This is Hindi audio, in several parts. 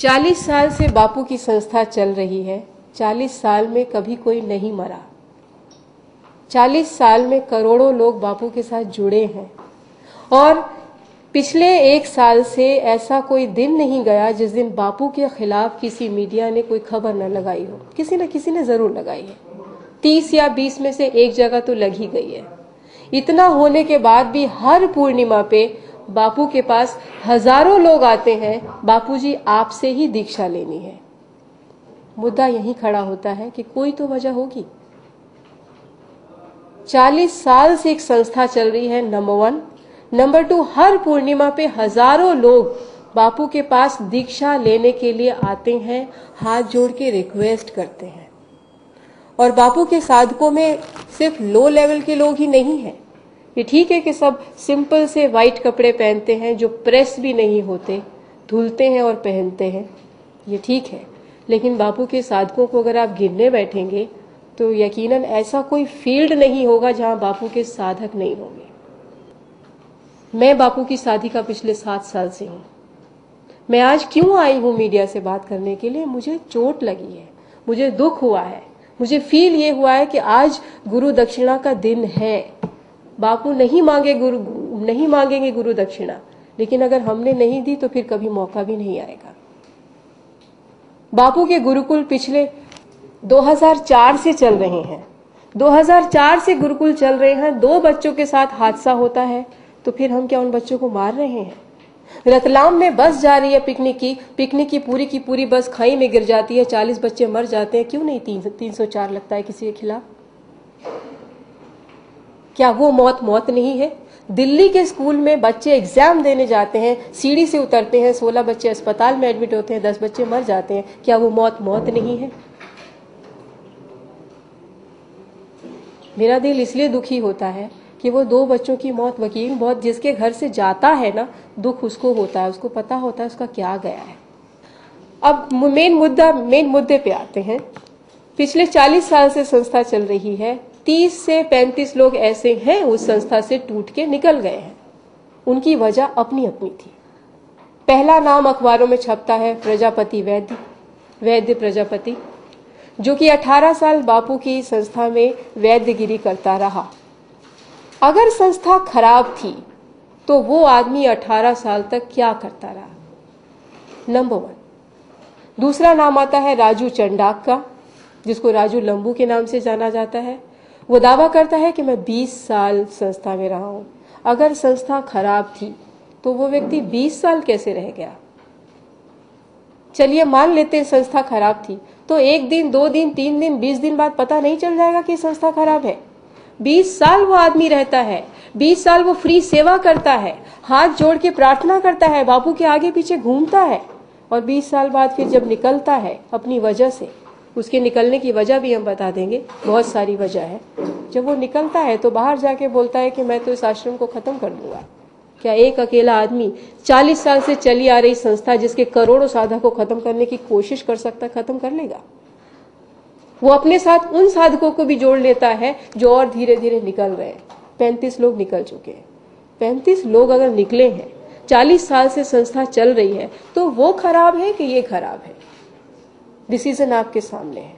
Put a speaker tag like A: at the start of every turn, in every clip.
A: 40 साल से बापू की संस्था चल रही है। 40 साल में कभी कोई नहीं मरा। 40 साल में करोड़ों लोग बापू के साथ जुड़े हैं और पिछले 1 साल से ऐसा कोई दिन नहीं गया जिस दिन बापू के खिलाफ किसी मीडिया ने कोई खबर न लगाई हो। किसी ने जरूर लगाई है। 30 या 20 में से एक जगह तो लग ही गई है। इतना होने के बाद भी हर पूर्णिमा पे बापू के पास हजारों लोग आते हैं, बापूजी आपसे ही दीक्षा लेनी है। मुद्दा यही खड़ा होता है कि कोई तो वजह होगी। 40 साल से एक संस्था चल रही है, नंबर 1। नंबर 2, हर पूर्णिमा पे हजारों लोग बापू के पास दीक्षा लेने के लिए आते हैं, हाथ जोड़ के रिक्वेस्ट करते हैं। और बापू के साधकों में सिर्फ लो लेवल के लोग ही नहीं हैं। ये ठीक है कि सब सिंपल से वाइट कपड़े पहनते हैं जो प्रेस भी नहीं होते, धुलते हैं और पहनते हैं, ये ठीक है। लेकिन बापू के साधकों को अगर आप गिनने बैठेंगे तो यकीनन ऐसा कोई फील्ड नहीं होगा जहां बापू के साधक नहीं होंगे। मैं बापू की साधिका पिछले 7 साल से हूं। मैं आज क्यों आई हूं मीडिया से बात करने के लिए? मुझे चोट लगी है, मुझे दुख हुआ है, मुझे फील ये हुआ है कि आज गुरु दक्षिणा का दिन है। बापू नहीं मांगेंगे गुरु दक्षिणा, लेकिन अगर हमने नहीं दी तो फिर कभी मौका भी नहीं आएगा। बापू के गुरुकुल पिछले 2004 से चल रहे हैं। 2004 से गुरुकुल चल रहे हैं। 2 बच्चों के साथ हादसा होता है तो फिर हम क्या उन बच्चों को मार रहे हैं? रतलाम में बस जा रही है पिकनिक की पूरी बस खाई में गिर जाती है, 40 बच्चे मर जाते हैं। क्यों नहीं 304 लगता है किसी के खिलाफ? क्या वो मौत नहीं है? दिल्ली के स्कूल में बच्चे एग्जाम देने जाते हैं, सीढ़ी से उतरते हैं, 16 बच्चे अस्पताल में एडमिट होते हैं, 10 बच्चे मर जाते हैं। क्या वो मौत नहीं है? मेरा दिल इसलिए दुखी होता है कि वो 2 बच्चों की मौत, वकील बहुत जिसके घर से जाता है ना, दुख उसको होता है, उसको पता होता है उसका क्या गया है। अब मेन मुद्दे पे आते हैं। पिछले 40 साल से संस्था चल रही है। 30 से 35 लोग ऐसे हैं उस संस्था से टूट के निकल गए हैं। उनकी वजह अपनी थी। पहला नाम अखबारों में छपता है प्रजापति वैद्य प्रजापति, जो कि 18 साल बापू की संस्था में वैद्यगिरी करता रहा। अगर संस्था खराब थी तो वो आदमी 18 साल तक क्या करता रहा? नंबर 1। दूसरा नाम आता है राजू चंडाक का, जिसको राजू लंबू के नाम से जाना जाता है। वो दावा करता है कि मैं 20 साल संस्था में रहा हूं। अगर संस्था खराब थी तो वो व्यक्ति 20 साल कैसे रह गया? चलिए मान लेते हैं संस्था खराब थी, तो 1 दिन, 2 दिन, 3 दिन, 20 दिन बाद पता नहीं चल जाएगा कि संस्था खराब है? 20 साल वो आदमी रहता है, 20 साल वो फ्री सेवा करता है, हाथ जोड़ के प्रार्थना करता है, बापू के आगे पीछे घूमता है, और 20 साल बाद फिर जब निकलता है अपनी वजह से, उसके निकलने की वजह भी हम बता देंगे, बहुत सारी वजह है। जब वो निकलता है तो बाहर जाके बोलता है कि मैं तो इस आश्रम को खत्म कर दूंगा। क्या एक अकेला आदमी 40 साल से चली आ रही संस्था जिसके करोड़ों साधकों को खत्म करने की कोशिश कर सकता है, खत्म कर लेगा? वो अपने साथ उन साधकों को भी जोड़ लेता है जो और धीरे धीरे निकल रहे हैं। 35 लोग निकल चुके हैं। 35 लोग अगर निकले हैं, 40 साल से संस्था चल रही है, तो वो खराब है कि ये खराब है? डिसीजन आपके सामने है।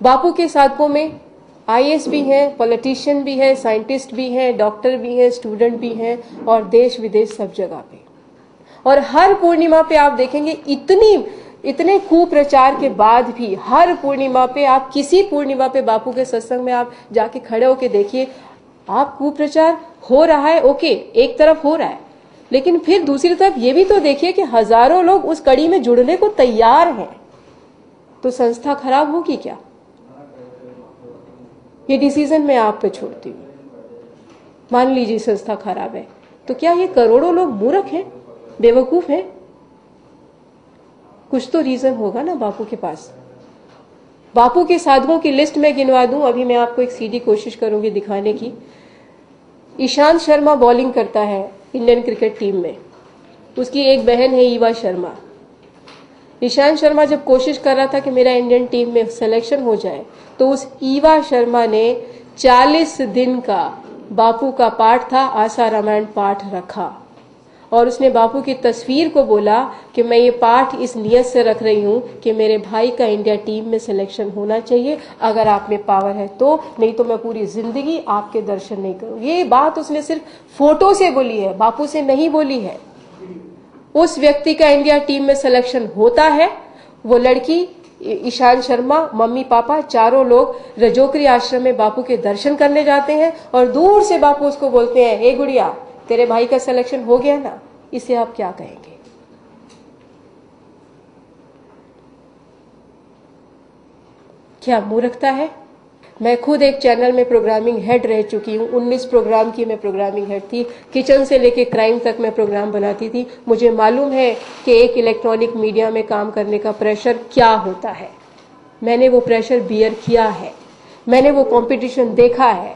A: बापू के साधकों में IAS भी हैं, पॉलिटिशियन भी है, साइंटिस्ट भी हैं, डॉक्टर भी हैं, स्टूडेंट भी हैं, और देश विदेश सब जगह पे। और हर पूर्णिमा पे आप देखेंगे इतने कुप्रचार के बाद भी हर पूर्णिमा पे, आप किसी पूर्णिमा पे बापू के सत्संग में आप जाके खड़े होके देखिए, आप कुप्रचार हो रहा है, ओके, एक तरफ हो रहा है, लेकिन फिर दूसरी तरफ ये भी तो देखिए कि हजारों लोग उस कड़ी में जुड़ने को तैयार हैं। तो संस्था खराब होगी क्या? ये डिसीजन मैं आप पे छोड़ती हूँ। मान लीजिए संस्था खराब है, तो क्या ये करोड़ों लोग मूर्ख हैं, बेवकूफ हैं? कुछ तो रीजन होगा ना बापू के पास। बापू के साधकों की लिस्ट में गिनवा दूं, अभी मैं आपको एक सीधी कोशिश करूंगी दिखाने की। ईशांत शर्मा बॉलिंग करता है इंडियन क्रिकेट टीम में, उसकी एक बहन है ईवा शर्मा। ईशांत शर्मा जब कोशिश कर रहा था कि मेरा इंडियन टीम में सिलेक्शन हो जाए, तो उस ईवा शर्मा ने 40 दिन का बापू का पाठ था, आशा रामायण पाठ रखा, और उसने बापू की तस्वीर को बोला कि मैं ये पाठ इस नियत से रख रही हूँ कि मेरे भाई का इंडिया टीम में सिलेक्शन होना चाहिए, अगर आप में पावर है तो, नहीं तो मैं पूरी जिंदगी आपके दर्शन नहीं करूँगी। ये बात उसने सिर्फ फोटो से बोली है, बापू से नहीं बोली है। उस व्यक्ति का इंडिया टीम में सिलेक्शन होता है। वो लड़की ईशान शर्मा, मम्मी पापा चारों लोग रजोकरी आश्रम में बापू के दर्शन करने जाते हैं और दूर से बापू उसको बोलते हैं, हे गुड़िया तेरे भाई का सिलेक्शन हो गया ना। इसे आप क्या कहेंगे? क्या मूर्खता है? मैं खुद एक चैनल में प्रोग्रामिंग हेड रह चुकी हूँ। 19 प्रोग्राम की मैं प्रोग्रामिंग हेड थी। किचन से लेके क्राइम तक मैं प्रोग्राम बनाती थी। मुझे मालूम है कि एक इलेक्ट्रॉनिक मीडिया में काम करने का प्रेशर क्या होता है। मैंने वो प्रेशर बियर किया है, मैंने वो कंपटीशन देखा है।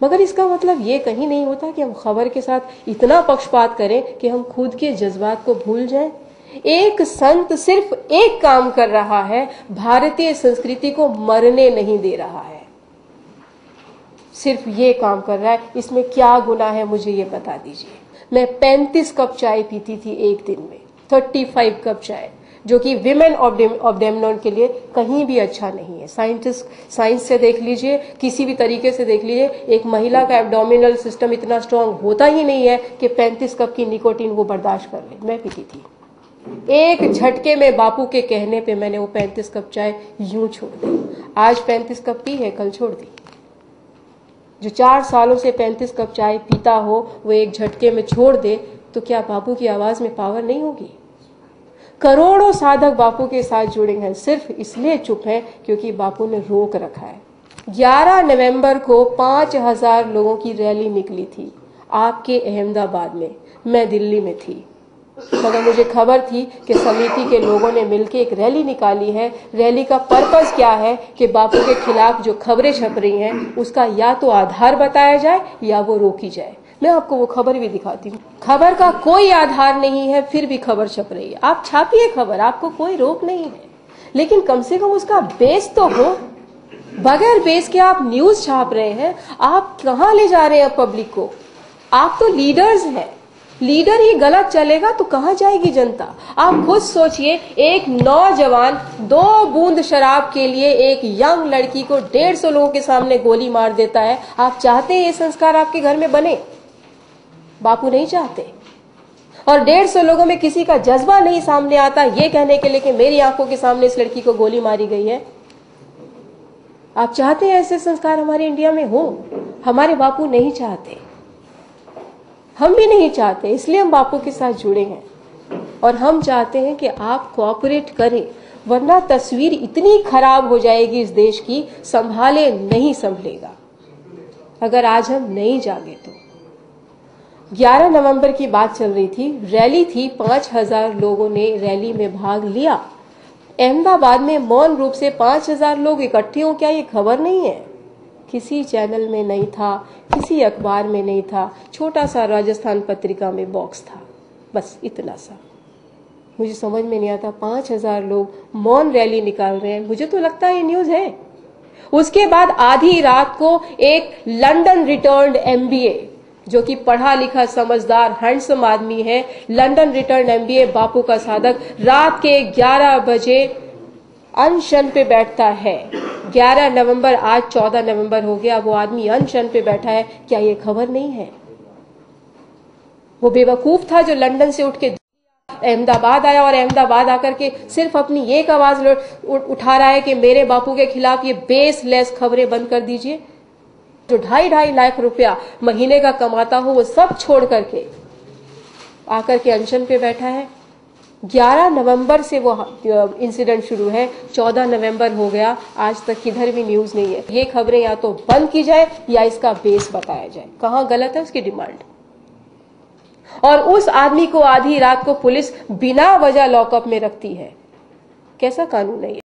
A: मगर इसका मतलब ये कहीं नहीं होता कि हम खबर के साथ इतना पक्षपात करें कि हम खुद के जज्बात को भूल जाएं। एक संत सिर्फ एक काम कर रहा है, भारतीय संस्कृति को मरने नहीं दे रहा है। सिर्फ ये काम कर रहा है। इसमें क्या गुनाह है मुझे ये बता दीजिए। मैं 35 कप चाय पीती थी एक दिन में, 35 कप चाय, जो कि विमेन ऑफ डेमनोन के लिए कहीं भी अच्छा नहीं है। साइंस से देख लीजिए, किसी भी तरीके से देख लीजिए, एक महिला का एब्डोमिनल सिस्टम इतना स्ट्रांग होता ही नहीं है कि 35 कप की निकोटीन वो बर्दाश्त कर ले। मैं पीती थी। एक झटके में बापू के कहने पे मैंने वो 35 कप चाय यूं छोड़ दी। आज 35 कप पी है, कल छोड़ दी। जो 4 सालों से 35 कप चाय पीता हो वो एक झटके में छोड़ दे तो क्या बापू की आवाज में पावर नहीं होगी? करोड़ों साधक बापू के साथ जुड़े हैं, सिर्फ इसलिए चुप हैं क्योंकि बापू ने रोक रखा है। 11 नवंबर को 5000 लोगों की रैली निकली थी आपके अहमदाबाद में। मैं दिल्ली में थी, मगर मुझे खबर थी कि समिति के लोगों ने मिलकर एक रैली निकाली है। रैली का पर्पस क्या है कि बापू के खिलाफ जो खबरें छप रही हैं उसका या तो आधार बताया जाए या वो रोकी जाए। मैं आपको वो खबर भी दिखाती हूँ। खबर का कोई आधार नहीं है, फिर भी खबर छप रही है। आप छापिए खबर, आपको कोई रोक नहीं है, लेकिन कम से कम उसका बेस तो हो। बगैर बेस के आप न्यूज छाप रहे हैं, आप कहाँ ले जा रहे हैं पब्लिक को? आप तो लीडर्स हैं, लीडर ही गलत चलेगा तो कहां जाएगी जनता? आप खुद सोचिए, एक नौजवान 2 बूंद शराब के लिए एक यंग लड़की को 150 लोगों के सामने गोली मार देता है। आप चाहते हैं ये संस्कार आपके घर में बने? बापू नहीं चाहते। और 150 लोगों में किसी का जज्बा नहीं सामने आता ये कहने के लिए कि मेरी आंखों के सामने इस लड़की को गोली मारी गई है। आप चाहते हैं ऐसे संस्कार हमारे इंडिया में हो? हमारे बापू नहीं चाहते, हम भी नहीं चाहते, इसलिए हम बापू के साथ जुड़े हैं। और हम चाहते हैं कि आप कोऑपरेट करें, वरना तस्वीर इतनी खराब हो जाएगी इस देश की, संभाले नहीं संभलेगा अगर आज हम नहीं जागे तो। 11 नवंबर की बात चल रही थी, रैली थी, 5000 लोगों ने रैली में भाग लिया। अहमदाबाद में मौन रूप से 5000 लोग इकट्ठे हों, क्या ये खबर नहीं है? किसी चैनल में नहीं था, किसी अखबार में नहीं था, छोटा सा राजस्थान पत्रिका में बॉक्स था, बस इतना सा। मुझे समझ में नहीं आता, 5000 लोग मौन रैली निकाल रहे हैं, मुझे तो लगता है ये न्यूज है। उसके बाद आधी रात को एक लंदन रिटर्न्ड MBA, जो कि पढ़ा लिखा समझदार हैंडसम आदमी है, लंदन रिटर्न्ड MBA बापू का साधक, रात के 11 बजे अनशन पे बैठता है। 11 नवंबर, आज 14 नवंबर हो गया, वो आदमी अनशन पे बैठा है। क्या ये खबर नहीं है? वो बेवकूफ था जो लंदन से उठ के अहमदाबाद आया और अहमदाबाद आकर के सिर्फ अपनी एक आवाज उठा रहा है कि मेरे बापू के खिलाफ ये बेसलेस खबरें बंद कर दीजिए। जो 2.5 लाख रुपया महीने का कमाता हो वो सब छोड़ करके आकर के अनशन पे बैठा है। 11 नवंबर से वो इंसिडेंट शुरू है, 14 नवंबर हो गया, आज तक किधर भी न्यूज नहीं है। ये खबरें या तो बंद की जाए या इसका बेस बताया जाए, कहां गलत है उसकी डिमांड। और उस आदमी को आधी रात को पुलिस बिना वजह लॉकअप में रखती है, कैसा कानून है ये?